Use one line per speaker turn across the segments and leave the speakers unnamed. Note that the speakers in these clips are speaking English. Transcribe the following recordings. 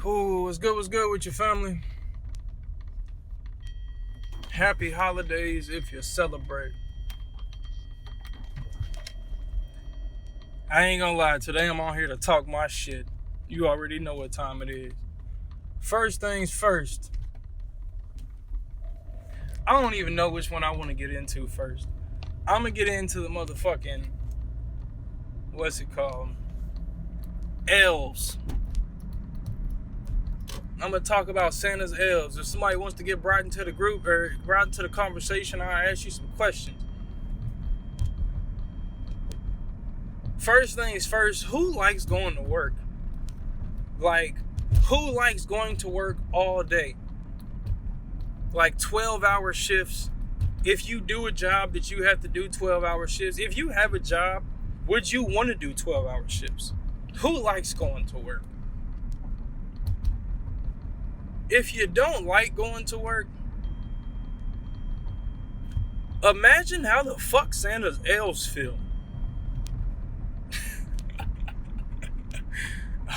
Ooh, what's good with your family? Happy holidays if you celebrate. I ain't gonna lie, today I'm on here to talk my shit. You already know what time it is. First things first. I don't even know which one I want to get into first. I'm gonna get into the motherfucking, what's it called? Elves. I'm gonna talk about Santa's elves. If somebody wants to get brought into the group or brought into the conversation, I'll ask you some questions. First things first, who likes going to work? Like, who likes going to work all day? Like 12-hour shifts. If you do a job that you have to do 12-hour shifts, if you have a job, would you want to do 12-hour shifts? Who likes going to work? If you don't like going to work, imagine how the fuck Santa's elves feel.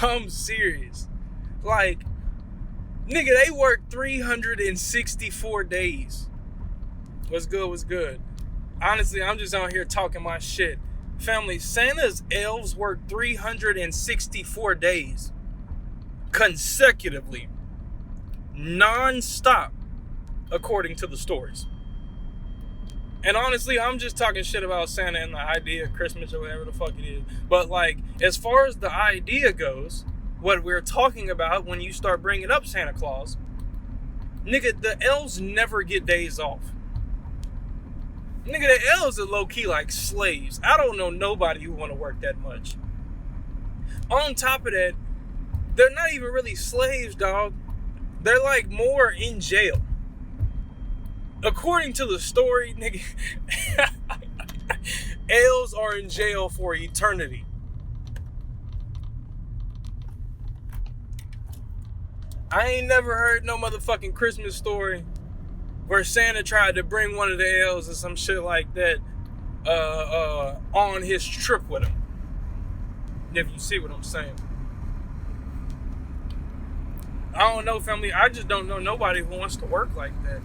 I'm serious. Like, nigga, they work 364 days. What's good? Honestly, I'm just out here talking my shit. Family, Santa's elves work 364 days. Consecutively. Non-stop. According to the stories. And honestly, I'm just talking shit about Santa and the idea of Christmas or whatever the fuck it is. But like, as far as the idea goes, what we're talking about when you start bringing up Santa Claus, nigga, the elves never get days off. Nigga, the elves are low-key like slaves. I don't know nobody who want to work that much. On top of that, they're not even really slaves, dog. They're like more in jail. According to the story, nigga, elves are in jail for eternity. I ain't never heard no motherfucking Christmas story where Santa tried to bring one of the elves or some shit like that on his trip with him. If you see what I'm saying. I don't know, family. I just don't know nobody who wants to work like that.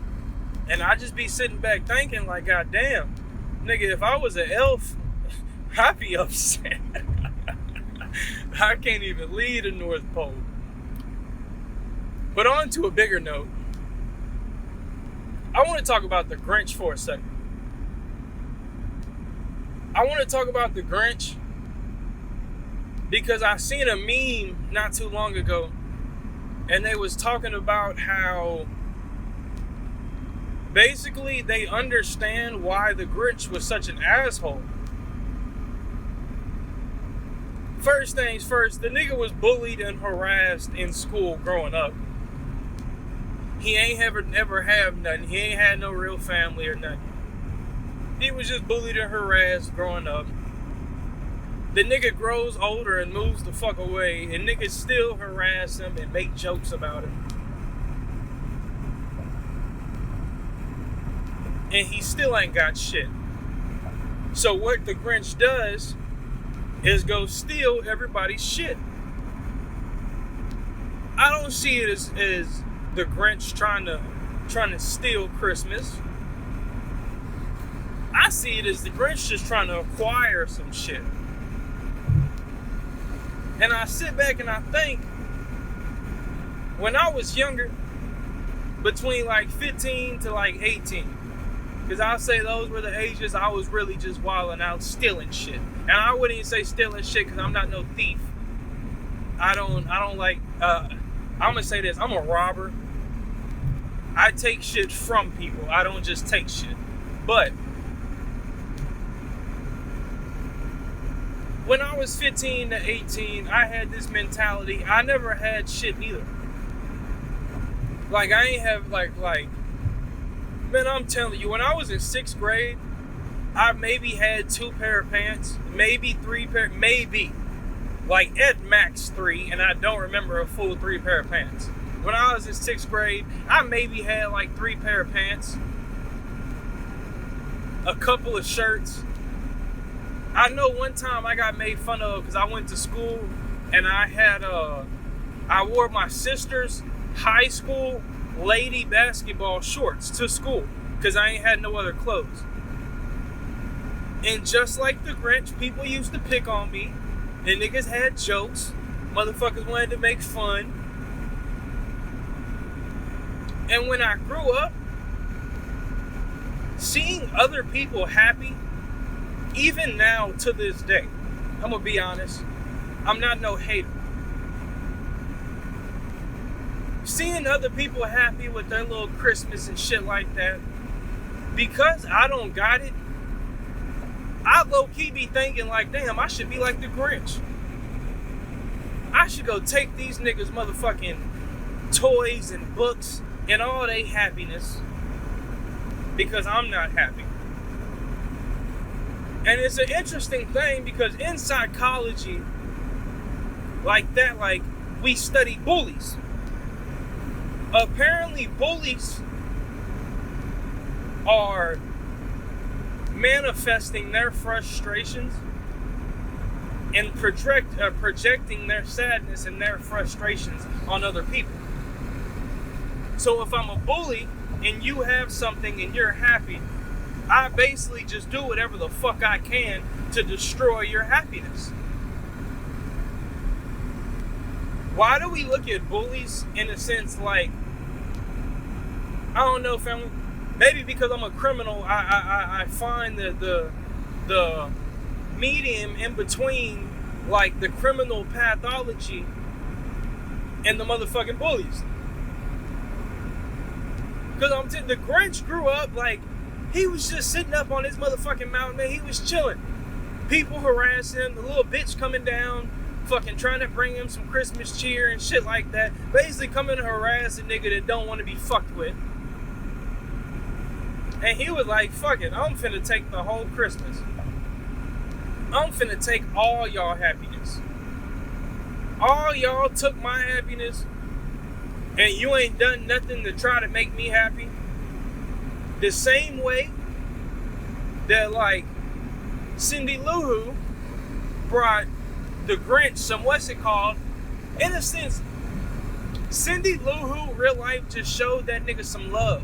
And I just be sitting back thinking like, God damn, nigga, if I was an elf, I'd be upset. I can't even leave the North Pole. But on to a bigger note, I want to talk about the Grinch for a second. I want to talk about the Grinch because I seen a meme not too long ago, and they was talking about how basically they understand why the Grinch was such an asshole. First things first, the nigga was bullied and harassed in school growing up. He ain't ever have nothing. He ain't had no real family or nothing. He was just bullied and harassed growing up. The nigga grows older and moves the fuck away, and niggas still harass him and make jokes about him. And he still ain't got shit. So what the Grinch does is go steal everybody's shit. I don't see it as the Grinch trying to steal Christmas. I see it as the Grinch just trying to acquire some shit. And I sit back and I think, when I was younger, between like 15 to like 18, because I'll say those were the ages I was really just wilding out, stealing shit. And I wouldn't even say stealing shit because I'm not no thief. I don't like, I'm going to say this, I'm a robber. I take shit from people. I don't just take shit. But when I was 15 to 18, I had this mentality. I never had shit either. Like, I ain't have, like, man, I'm telling you, when I was in 6th grade, I maybe had 2 pair of pants, maybe 3 pair, maybe. Like, at max 3, and I don't remember a full 3 pair of pants. When I was in 6th grade, I maybe had like 3 pair of pants, a couple of shirts. I know one time I got made fun of because I went to school and I had I wore my sister's high school lady basketball shorts to school because I ain't had no other clothes. And just like the Grinch, people used to pick on me, and niggas had jokes. Motherfuckers wanted to make fun. And when I grew up, seeing other people happy, even now to this day, I'm gonna be honest, I'm not no hater. Seeing other people happy with their little Christmas and shit like that, because I don't got it, I low-key be thinking like, damn, I should be like the Grinch. I should go take these niggas motherfucking toys and books and all they happiness because I'm not happy. And it's an interesting thing because in psychology, like that, like we study bullies. Apparently bullies are manifesting their frustrations and projecting their sadness and their frustrations on other people. So if I'm a bully and you have something and you're happy, I basically just do whatever the fuck I can to destroy your happiness. Why do we look at bullies in a sense like, I don't know, family, maybe because I'm a criminal, I find the medium in between like the criminal pathology and the motherfucking bullies. Because the Grinch grew up like he was just sitting up on his motherfucking mountain, man. He was chilling. People harassing him, the little bitch coming down, fucking trying to bring him some Christmas cheer and shit like that. Basically coming to harass a nigga that don't want to be fucked with. And he was like, fuck it, I'm finna take the whole Christmas. I'm finna take all y'all happiness. All y'all took my happiness, and you ain't done nothing to try to make me happy. The same way that like Cindy Lou Who brought the Grinch some what's it called. In a sense, Cindy Lou Who real life just showed that nigga some love.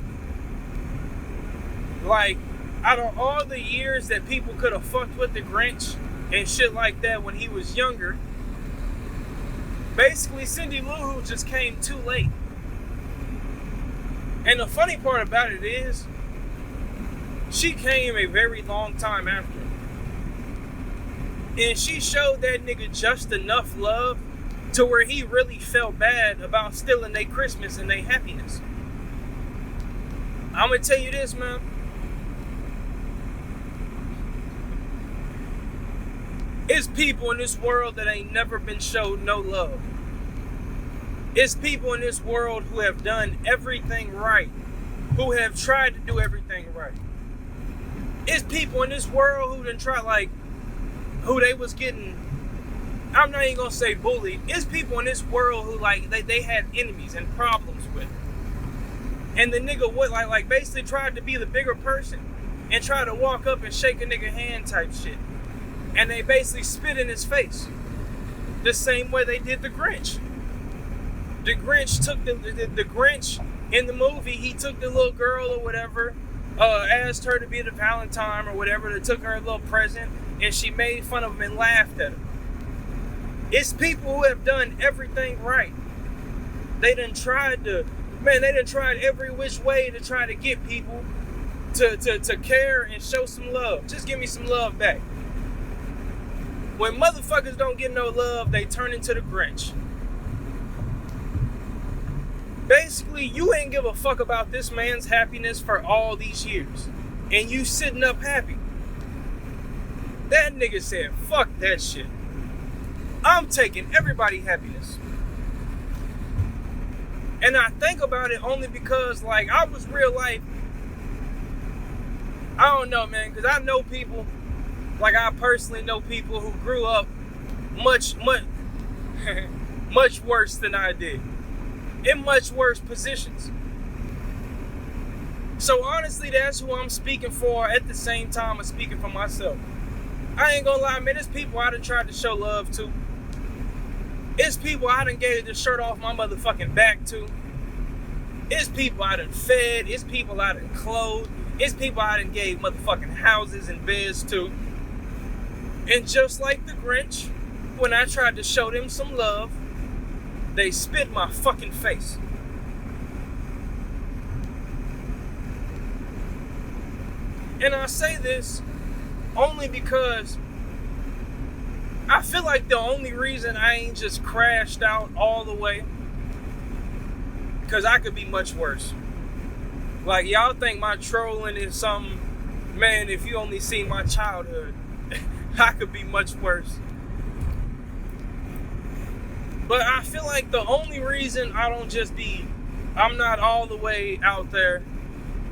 Like, out of all the years that people could have fucked with the Grinch and shit like that when he was younger, basically Cindy Lou Who just came too late. And the funny part about it is, she came a very long time after. And she showed that nigga just enough love to where he really felt bad about stealing their Christmas and their happiness. I'm gonna tell you this, man. It's people in this world that ain't never been showed no love. It's people in this world who have done everything right, who have tried to do everything right. It's people in this world who done try like, who they was getting, I'm not even gonna say bullied. It's people in this world who like, they had enemies and problems with. And the nigga would like basically tried to be the bigger person and try to walk up and shake a nigga hand type shit. And they basically spit in his face. The same way they did the Grinch. The Grinch took the Grinch in the movie, he took the little girl or whatever, asked her to be the Valentine or whatever, that took her a little present, and she made fun of him and laughed at him. It's people who have done everything right. They done tried every which way to try to get people to care and show some love. Just give me some love back. When motherfuckers don't get no love, they turn into the Grinch. Basically, you ain't give a fuck about this man's happiness for all these years. And you sitting up happy. That nigga said, fuck that shit. I'm taking everybody's happiness. And I think about it only because, like, I was real life. I don't know, man, because I know people. Like, I personally know people who grew up much worse than I did. In much worse positions. So honestly, that's who I'm speaking for at the same time I'm speaking for myself. I ain't gonna lie, man, there's people I done tried to show love to. It's people I done gave the shirt off my motherfucking back to. It's people I done fed. It's people I done clothed. It's people I done gave motherfucking houses and beds to. And just like the Grinch, when I tried to show them some love, they spit my fucking face. And I say this only because I feel like the only reason I ain't just crashed out all the way, because I could be much worse. Like, y'all think my trolling is something, man, if you only see my childhood, I could be much worse. But I feel like the only reason I'm not all the way out there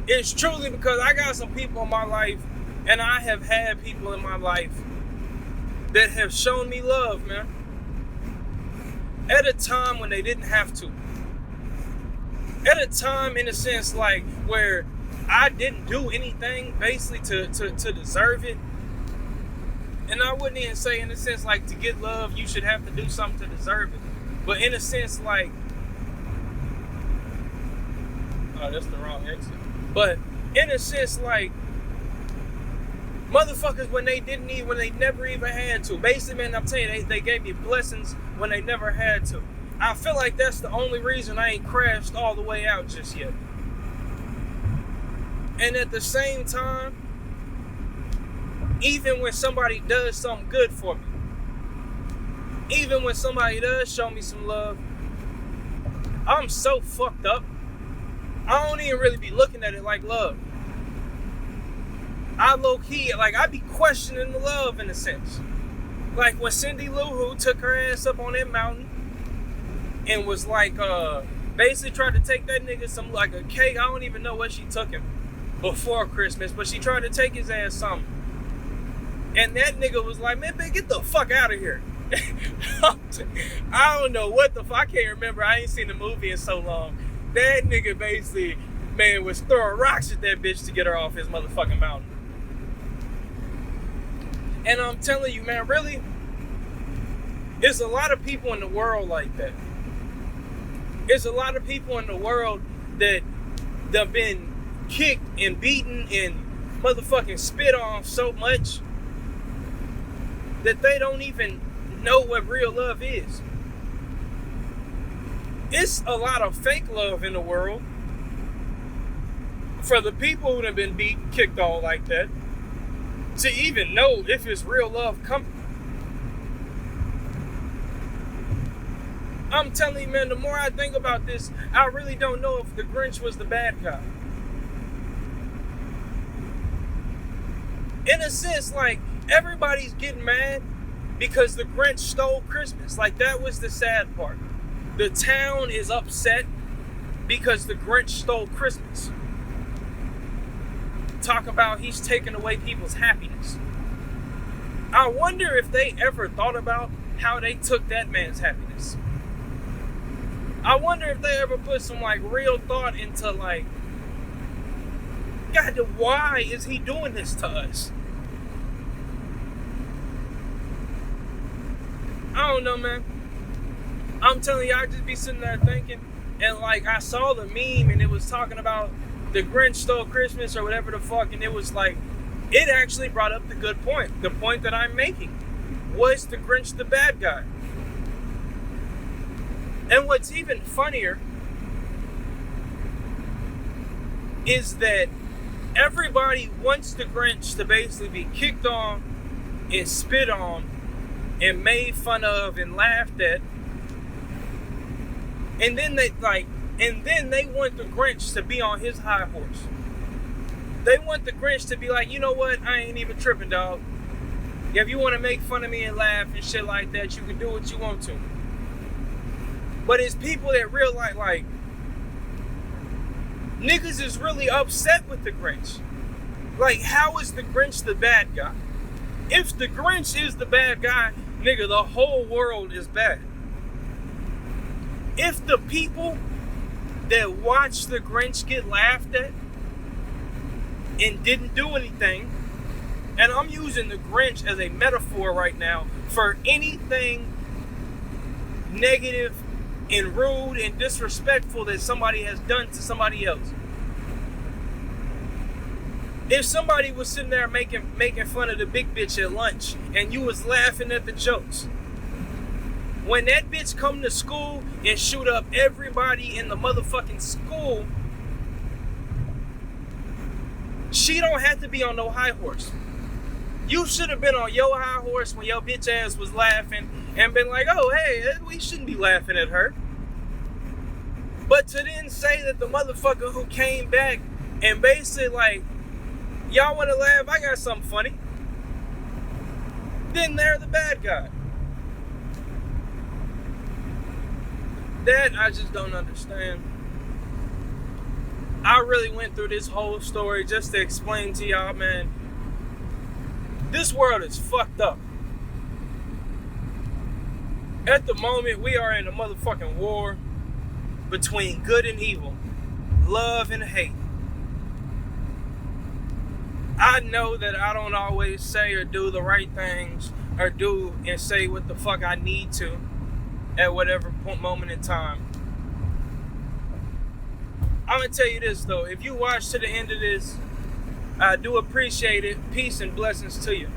is truly because I got some people in my life, and I have had people in my life that have shown me love, man. At a time when they didn't have to. At a time, in a sense, like, where I didn't do anything, basically, to deserve it. And I wouldn't even say, in a sense, like, to get love, you should have to do something to deserve it. But in a sense, like, oh, that's the wrong exit. But in a sense, like, motherfuckers when they never even had to. Basically, man, I'm telling you, they gave me blessings when they never had to. I feel like that's the only reason I ain't crashed all the way out just yet. And at the same time, even when somebody does something good for me, even when somebody does show me some love, I'm so fucked up. I don't even really be looking at it like love. I low-key, like, I be questioning the love in a sense. Like when Cindy Lou Who took her ass up on that mountain and was like, basically tried to take that nigga some, like, a cake. I don't even know what she took him before Christmas, but she tried to take his ass something. And that nigga was like, man, get the fuck out of here. I don't know what the fuck. I can't remember. I ain't seen the movie in so long. That nigga basically, man, was throwing rocks at that bitch to get her off his motherfucking mountain. And I'm telling you, man, really, there's a lot of people in the world like that. There's a lot of people in the world that have been kicked and beaten and motherfucking spit on so much that they don't even know what real love is. It's a lot of fake love in the world. For the people who have been beaten, kicked on like that, to even know if it's real love coming. I'm telling you, man, the more I think about this, I really don't know if the Grinch was the bad guy. In a sense, like, everybody's getting mad because the Grinch stole Christmas. Like, that was the sad part. The town is upset because the Grinch stole Christmas. Talk about he's taking away people's happiness. I wonder if they ever thought about how they took that man's happiness. I wonder if they ever put some, like, real thought into, like, God, why is he doing this to us? I don't know, man. I'm telling you, I just be sitting there thinking, and, like, I saw the meme and it was talking about the Grinch stole Christmas or whatever the fuck, and it was like, it actually brought up the good point. The point that I'm making. Was the Grinch the bad guy? And what's even funnier is that everybody wants the Grinch to basically be kicked on and spit on and made fun of and laughed at. And then they want the Grinch to be on his high horse. They want the Grinch to be like, you know what? I ain't even tripping, dog. If you want to make fun of me and laugh and shit like that, you can do what you want to. But it's people that realize, like, niggas is really upset with the Grinch. Like, how is the Grinch the bad guy? If the Grinch is the bad guy, nigga, the whole world is bad. If the people that watched the Grinch get laughed at and didn't do anything, and I'm using the Grinch as a metaphor right now for anything negative and rude and disrespectful that somebody has done to somebody else. If somebody was sitting there making fun of the big bitch at lunch and you was laughing at the jokes, when that bitch come to school and shoot up everybody in the motherfucking school, she don't have to be on no high horse. You should have been on your high horse when your bitch ass was laughing and been like, oh, hey, we shouldn't be laughing at her. But to then say that the motherfucker who came back and basically like, y'all want to laugh, I got something funny, then they're the bad guy. That I just don't understand. I really went through this whole story just to explain to y'all, man, this world is fucked up. At the moment, we are in a motherfucking war between good and evil, love and hate. I know that I don't always say or do the right things or do and say what the fuck I need to at whatever moment in time. I'm gonna tell you this though, if you watch to the end of this, I do appreciate it. Peace and blessings to you.